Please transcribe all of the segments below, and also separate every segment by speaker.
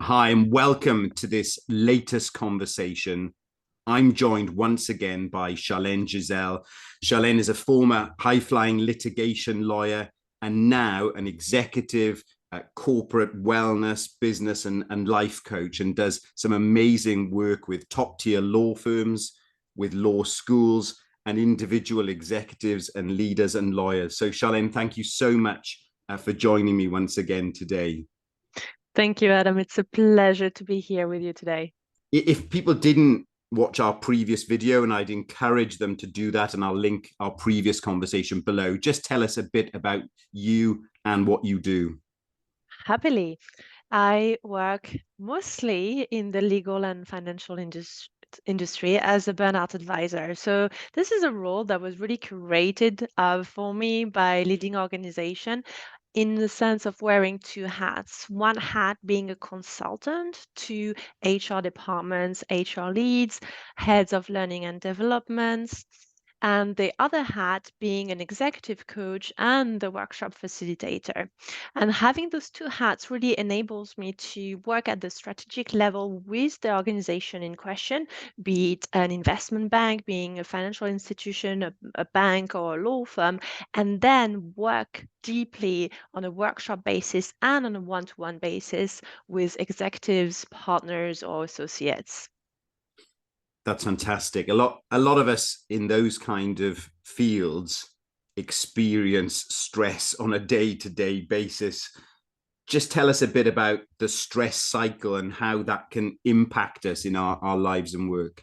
Speaker 1: Hi, and welcome to this latest conversation. I'm joined once again by Charlène Gisèle. Charlène is a former high-flying litigation lawyer and now an executive corporate wellness, business, and life coach, and does some amazing work with top-tier law firms, with law schools, and individual executives and leaders and lawyers. So, Charlène, thank you so much for joining me once again today.
Speaker 2: Thank you, Adam. It's a pleasure to be here with you today.
Speaker 1: If people didn't watch our previous video, and I'd encourage them to do that, and I'll link our previous conversation below, just tell us a bit about you and what you do.
Speaker 2: Happily, I work mostly in the legal and financial industry as a burnout advisor. So this is a role that was really curated for me by leading organization in the sense of wearing two hats. One hat being a consultant to HR departments, HR leads, heads of learning and development, and the other hat being an executive coach and the workshop facilitator. And having those two hats really enables me to work at the strategic level with the organization in question, be it an investment bank, being a financial institution, a bank, or a law firm, and then work deeply on a workshop basis and on a one-to-one basis with executives, partners, or associates.
Speaker 1: That's fantastic. A lot of us in those kind of fields experience stress on a day-to-day basis. Just tell us a bit about the stress cycle and how that can impact us in our lives and work.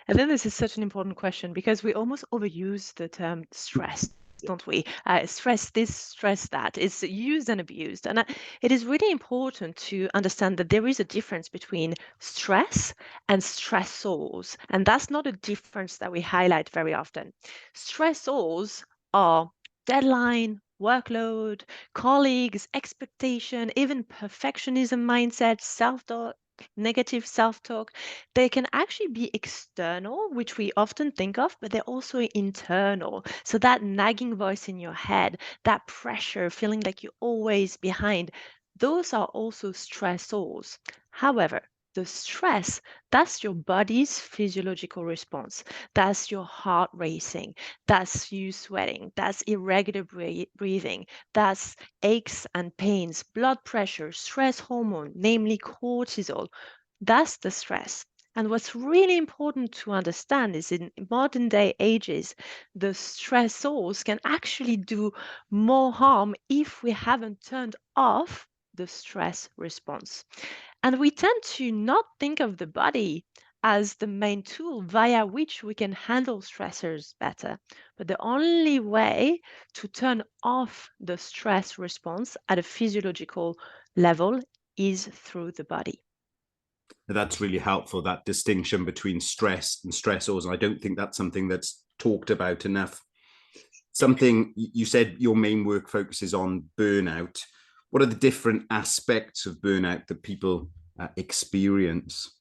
Speaker 2: And then this is such an important question because we almost overuse the term stress, don't we? Stress this, stress that. It's used and abused. And it is really important to understand that there is a difference between stress and stressors. And that's not a difference that we highlight very often. Stressors are deadline, workload, colleagues, expectation, even perfectionism mindset, self-doubt, negative self-talk. They can actually be external, which we often think of, but they're also internal. So that nagging voice in your head, that pressure, feeling like you're always behind, those are also stressors. However, the stress, that's your body's physiological response. That's your heart racing. That's you sweating. That's irregular breathing. That's aches and pains, blood pressure, stress hormone, namely cortisol. That's the stress. And what's really important to understand is in modern day ages, the stressors can actually do more harm if we haven't turned off the stress response. And we tend to not think of the body as the main tool via which we can handle stressors better. But the only way to turn off the stress response at a physiological level is through the body.
Speaker 1: That's really helpful, that distinction between stress and stressors. And I don't think that's something that's talked about enough. Something you said your main work focuses on burnout. What are the different aspects of burnout that people experience?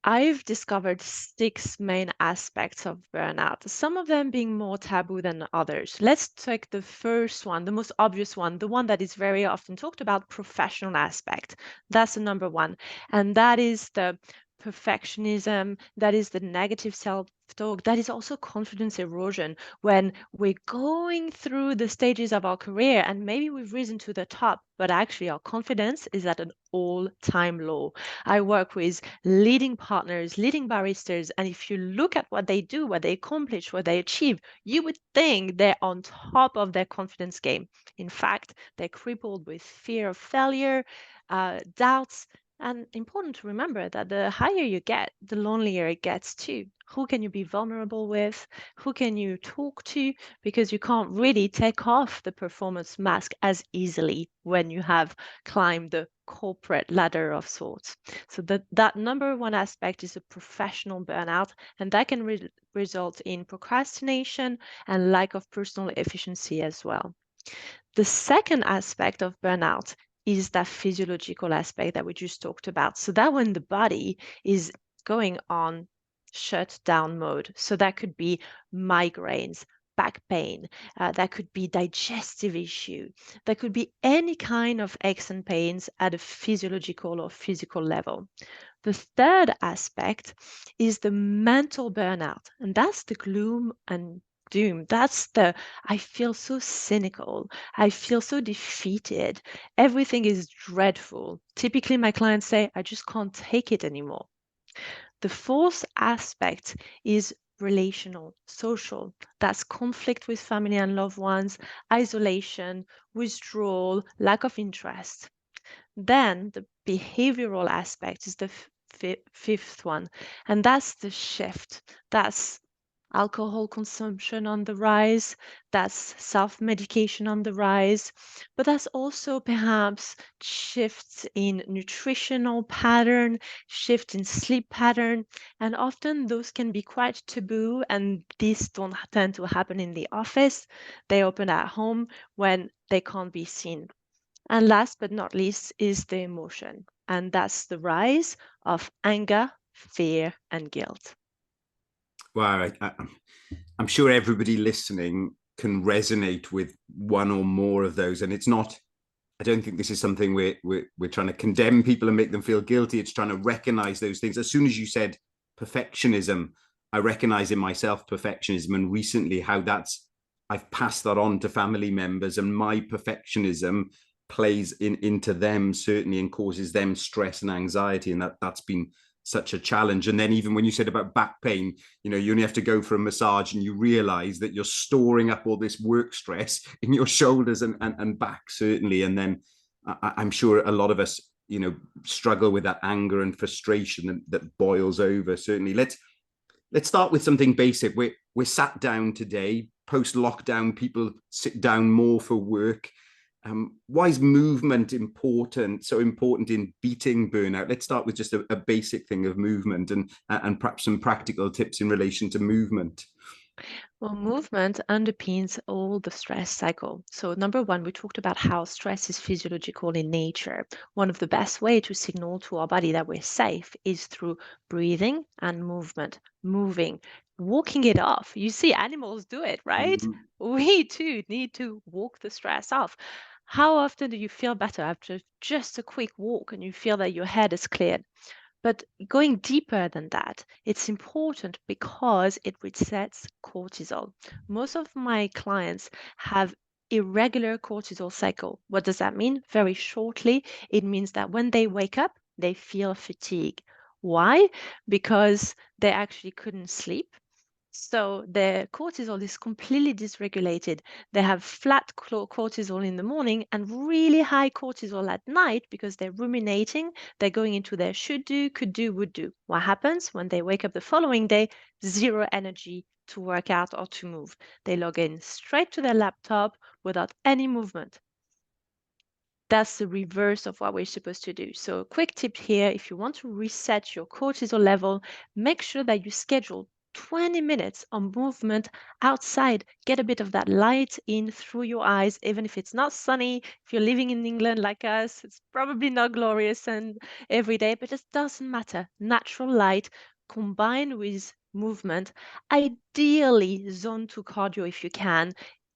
Speaker 2: I've discovered six main aspects of burnout, some of them being more taboo than others. Let's take the first one, the most obvious one, the one that is very often talked about, professional aspect. That's the number one. And that is the perfectionism, that is the negative self-talk, that is also confidence erosion when we're going through the stages of our career and maybe we've risen to the top, but actually our confidence is at an all-time low. I work with leading partners, leading baristas, and if you look at what they do, what they accomplish, what they achieve, you would think they're on top of their confidence game. In fact, they're crippled with fear of failure, doubts, and important to remember that the higher you get, the lonelier it gets too. Who can you be vulnerable with? Who can you talk to? Because you can't really take off the performance mask as easily when you have climbed the corporate ladder of sorts. So that number one aspect is a professional burnout, and that can result in procrastination and lack of personal efficiency as well. The second aspect of burnout is that physiological aspect that we just talked about. So that when the body is going on shut down mode. So that could be migraines, back pain, that could be digestive issue, that could be any kind of aches and pains at a physiological or physical level. The third aspect is the mental burnout, and that's the gloom and doom. That's the, I feel so cynical, I feel so defeated, everything is dreadful. Typically, my clients say, I just can't take it anymore. The fourth aspect is relational, social. That's conflict with family and loved ones, isolation, withdrawal, lack of interest. Then the behavioral aspect is the fifth one, and that's the shift. That's alcohol consumption on the rise, that's self-medication on the rise, but that's also perhaps shifts in nutritional pattern, shift in sleep pattern, and often those can be quite taboo, and these don't tend to happen in the office. They open at home when they can't be seen. And last but not least is the emotion, and that's the rise of anger, fear, and guilt.
Speaker 1: Wow, I'm sure everybody listening can resonate with one or more of those. And it's not, I don't think this is something we're trying to condemn people and make them feel guilty. It's trying to recognize those things. As soon as you said perfectionism, I recognize in myself perfectionism, and recently how I've passed that on to family members, and my perfectionism plays into them certainly and causes them stress and anxiety. And that's been such a challenge. And then even when you said about back pain, you only have to go for a massage and you realize that you're storing up all this work stress in your shoulders and back, certainly. And then I'm sure a lot of us, struggle with that anger and frustration that boils over. Certainly. Let's start with something basic. We're sat down today, post lockdown, people sit down more for work. Why is movement so important in beating burnout? Let's start with just a basic thing of movement and perhaps some practical tips in relation to movement.
Speaker 2: Well, movement underpins all the stress cycle. So number one, we talked about how stress is physiological in nature. One of the best ways to signal to our body that we're safe is through breathing and movement, moving, walking it off. You see animals do it, right? Mm-hmm. We too need to walk the stress off. How often do you feel better after just a quick walk and you feel that your head is cleared? But going deeper than that, it's important because it resets cortisol. Most of my clients have irregular cortisol cycle. What does that mean? Very shortly, it means that when they wake up, they feel fatigue. Why? Because they actually couldn't sleep. So their cortisol is completely dysregulated. They have flat cortisol in the morning and really high cortisol at night because they're ruminating. They're going into their should do, could do, would do. What happens when they wake up the following day? Zero energy to work out or to move. They log in straight to their laptop without any movement. That's the reverse of what we're supposed to do. So a quick tip here, if you want to reset your cortisol level, make sure that you schedule 20 minutes of movement outside. Get a bit of that light in through your eyes, even if it's not sunny. If you're living in England like us, it's probably not glorious and every day, but it doesn't matter. Natural light combined with movement, ideally zone 2 cardio if you can,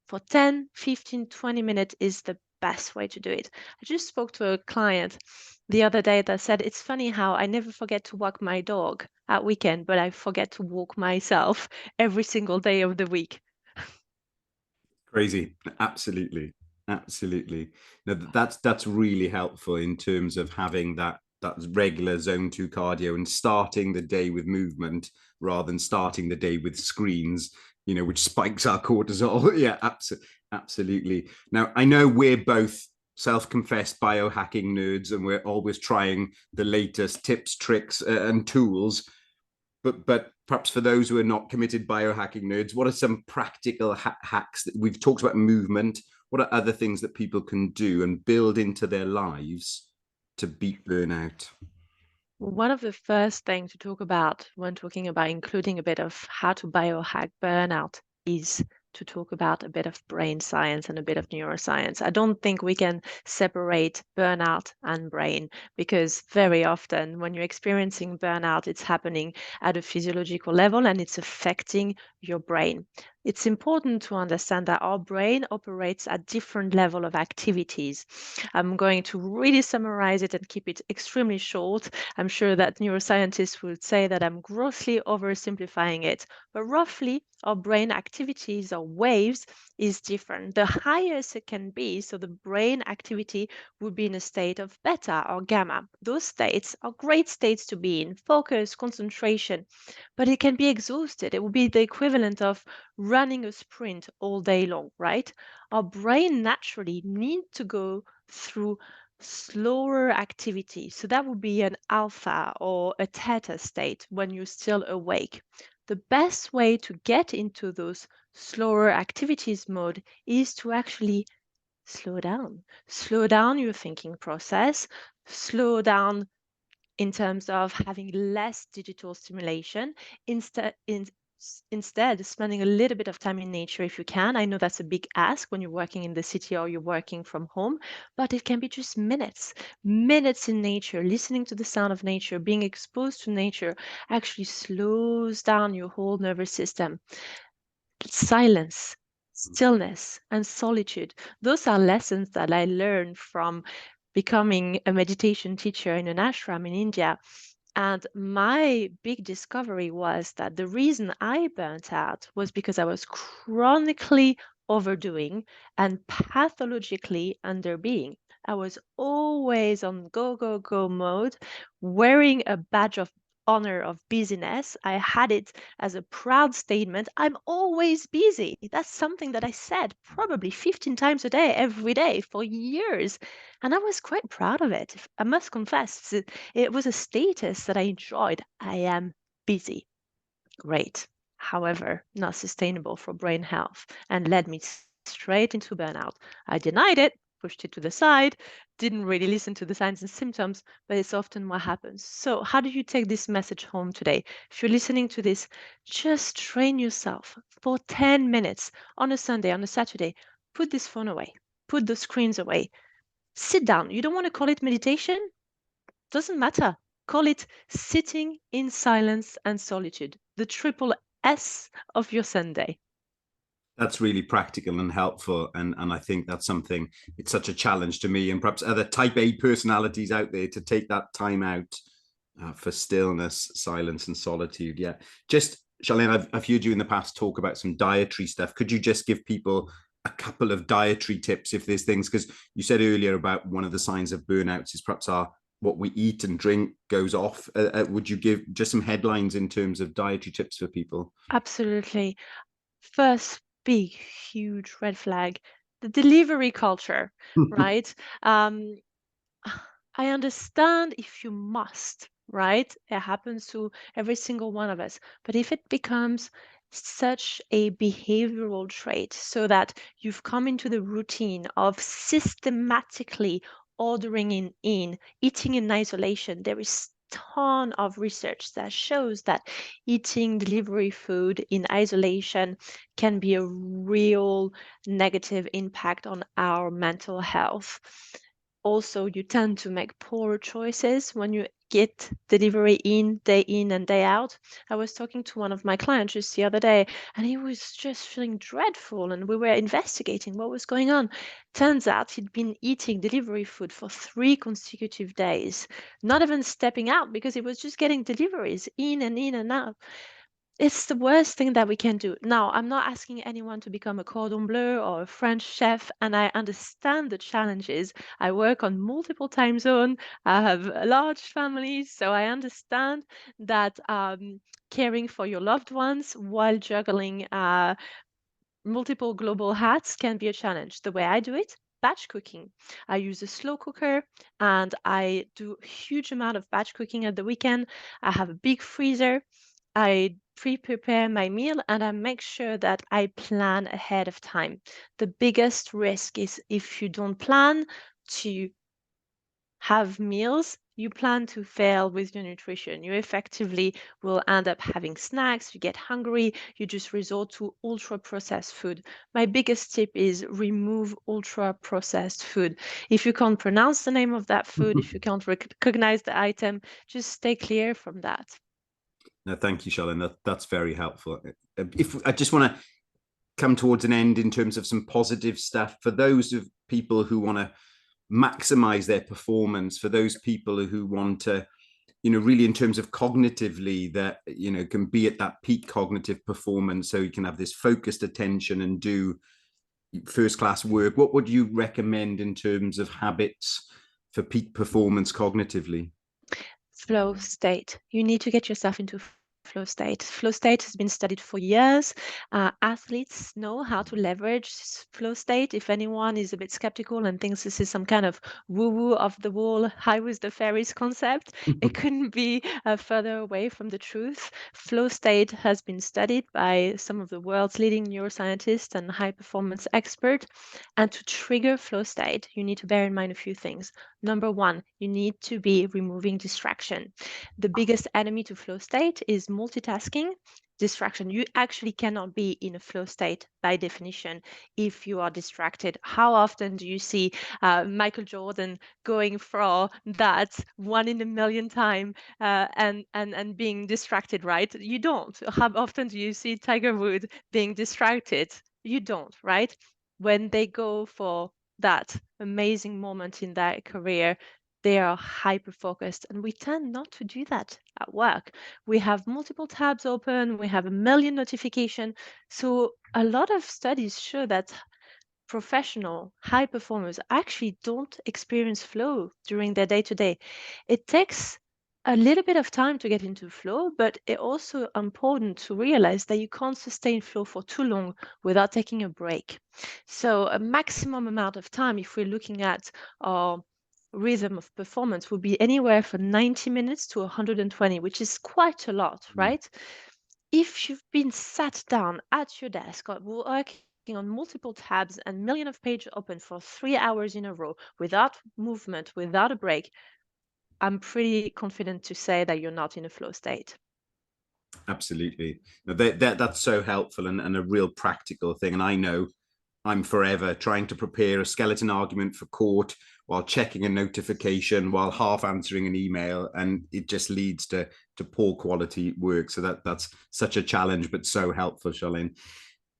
Speaker 2: for 10, 15, 20 minutes is the best way to do it. I just spoke to a client the other day that said, it's funny how I never forget to walk my dog at weekend, but I forget to walk myself every single day of the week.
Speaker 1: Crazy. Absolutely. Now, that's really helpful in terms of having that regular zone 2 cardio and starting the day with movement rather than starting the day with screens, which spikes our cortisol. Yeah, absolutely. Now, I know we're both self-confessed biohacking nerds and we're always trying the latest tips, tricks, and tools. But perhaps for those who are not committed biohacking nerds, what are some practical hacks that we've talked about? Movement. What are other things that people can do and build into their lives to beat burnout?
Speaker 2: One of the first things to talk about when talking about including a bit of how to biohack burnout is to talk about a bit of brain science and a bit of neuroscience. I don't think we can separate burnout and brain because very often when you're experiencing burnout, it's happening at a physiological level and it's affecting your brain. it's important to understand that our brain operates at different level of activities. I'm going to really summarize it and keep it extremely short. I'm sure that neuroscientists would say that I'm grossly oversimplifying it, but roughly our brain activities or waves is different. The highest it can be, so the brain activity would be in a state of beta or gamma. Those states are great states to be in, focus, concentration, but it can be exhausted. It would be the equivalent of running a sprint all day long, right? Our brain naturally need to go through slower activity. So that would be an alpha or a theta state when you're still awake. The best way to get into those slower activities mode is to actually slow down. Slow down your thinking process, slow down in terms of having less digital stimulation, instead spending a little bit of time in nature if you can. I know that's a big ask when you're working in the city or you're working from home, but it can be just minutes in nature. Listening to the sound of nature, being exposed to nature actually slows down your whole nervous system. Silence, stillness, and solitude, those are lessons that I learned from becoming a meditation teacher in an ashram in India. And my big discovery was that the reason I burnt out was because I was chronically overdoing and pathologically underbeing. I was always on go, go, go mode, wearing a badge of honor of busyness. I had it as a proud statement. I'm always busy. That's something that I said probably 15 times a day, every day for years. And I was quite proud of it. I must confess, it was a status that I enjoyed. I am busy. Great. However, not sustainable for brain health and led me straight into burnout. I denied it, pushed it to the side, didn't really listen to the signs and symptoms, but it's often what happens. So, how do you take this message home today? If you're listening to this, just train yourself for 10 minutes on a Sunday, on a Saturday. Put this phone away, put the screens away, sit down. You don't want to call it meditation? Doesn't matter. Call it sitting in silence and solitude, the triple S of your Sunday.
Speaker 1: That's really practical and helpful. And I think that's something, it's such a challenge to me and perhaps other type A personalities out there to take that time out for stillness, silence, and solitude. Yeah. Just, Charlene, I've heard you in the past talk about some dietary stuff. Could you just give people a couple of dietary tips if there's things, because you said earlier about one of the signs of burnouts is perhaps what we eat and drink goes off. Would you give just some headlines in terms of dietary tips for people?
Speaker 2: Absolutely. First big, huge red flag, the delivery culture, right? I understand if you must, right? It happens to every single one of us. But if it becomes such a behavioral trait so that you've come into the routine of systematically ordering in eating in isolation, there is ton of research that shows that eating delivery food in isolation can be a real negative impact on our mental health. Also, you tend to make poorer choices when you get delivery in and day out. I was talking to one of my clients just the other day, and he was just feeling dreadful, and we were investigating what was going on. Turns out he'd been eating delivery food for 3 consecutive days, not even stepping out because he was just getting deliveries in and out. It's the worst thing that we can do. Now, I'm not asking anyone to become a cordon bleu or a French chef, and I understand the challenges. I work on multiple time zones. I have a large family, so I understand that caring for your loved ones while juggling multiple global hats can be a challenge. The way I do it, batch cooking. I use a slow cooker and I do a huge amount of batch cooking at the weekend. I have a big freezer. I pre-prepare my meal and I make sure that I plan ahead of time. The biggest risk is if you don't plan to have meals, you plan to fail with your nutrition. You effectively will end up having snacks, you get hungry, you just resort to ultra processed food. My biggest tip is remove ultra processed food. If you can't pronounce the name of that food, if you can't recognize the item, just stay clear from that.
Speaker 1: No, thank you, Charlene. That's very helpful. If I just want to come towards an end in terms of some positive stuff for those of people who want to maximize their performance, for those people who want to, really in terms of cognitively, that, can be at that peak cognitive performance, so you can have this focused attention and do first class work? What would you recommend in terms of habits for peak performance cognitively?
Speaker 2: Flow state. You need to get yourself into flow state. Flow state has been studied for years. Athletes know how to leverage flow state. If anyone is a bit skeptical and thinks this is some kind of woo-woo off the wall, high with the fairies concept, it couldn't be further away from the truth. Flow state has been studied by some of the world's leading neuroscientists and high performance experts. And to trigger flow state, you need to bear in mind a few things. Number one, you need to be removing distraction. The biggest enemy to flow state is multitasking, distraction. You actually cannot be in a flow state by definition if you are distracted. How often do you see Michael Jordan going for that 1 in a million time and being distracted, right? You don't. How often do you see Tiger Woods being distracted? You don't, right? When they go for that amazing moment in their career, they are hyper focused, and we tend not to do that at work. We have multiple tabs open, we have a million notifications. So a lot of studies show that professional high performers actually don't experience flow during their day-to-day. It takes a little bit of time to get into flow, but it's also important to realize that you can't sustain flow for too long without taking a break. So a maximum amount of time, if we're looking at our rhythm of performance, would be anywhere from 90 minutes to 120, which is quite a lot, right? If you've been sat down at your desk or working on multiple tabs and million of pages open for 3 hours in a row without movement, without a break, I'm pretty confident to say that you're not in a flow state.
Speaker 1: Absolutely. That's so helpful and a real practical thing. And I know I'm forever trying to prepare a skeleton argument for court while checking a notification, while half answering an email, and it just leads to poor quality work. So that's such a challenge, but so helpful, Charlene.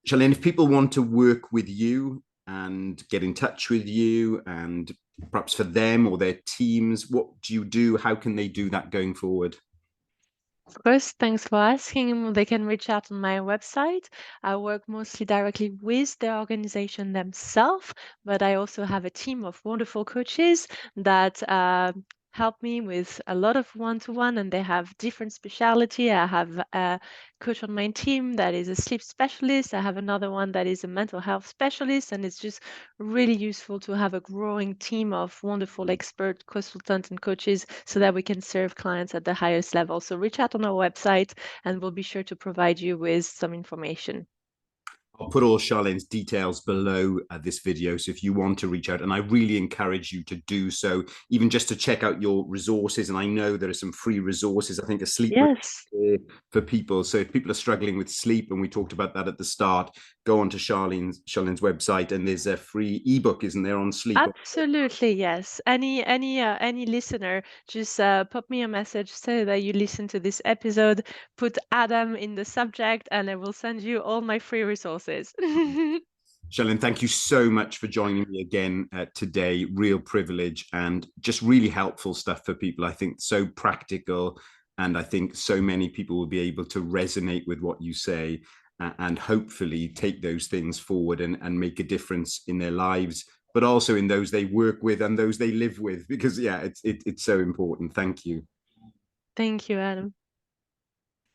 Speaker 1: Charlene, if people want to work with you and get in touch with you, and perhaps for them or their teams, what do you do? How can they do that going forward?
Speaker 2: First, thanks for asking. They can reach out on my website. I work mostly directly with the organization themselves, but I also have a team of wonderful coaches that help me with a lot of one-to-one, and they have different specialty. I have a coach on my team that is a sleep specialist. I have another one that is a mental health specialist, and it's just really useful to have a growing team of wonderful expert consultants and coaches so that we can serve clients at the highest level. So reach out on our website and we'll be sure to provide you with some information.
Speaker 1: I'll put all Charlene's details below this video. So if you want to reach out, and I really encourage you to do so, even just to check out your resources. And I know there are some free resources, I think a sleep for people. So if people are struggling with sleep, and we talked about that at the start, go on to Charlene's website, and there's a free ebook, isn't there, on sleep?
Speaker 2: Absolutely, yes. Any listener, just pop me a message, say that you listen to this episode, put Adam in the subject, and I will send you all my free resources.
Speaker 1: Charlene, thank you so much for joining me again today. Real privilege, and just really helpful stuff for people. I think so practical, and I think so many people will be able to resonate with what you say, and hopefully take those things forward and make a difference in their lives, but also in those they work with and those they live with, because it's so important. Thank you.
Speaker 2: Thank you, Adam.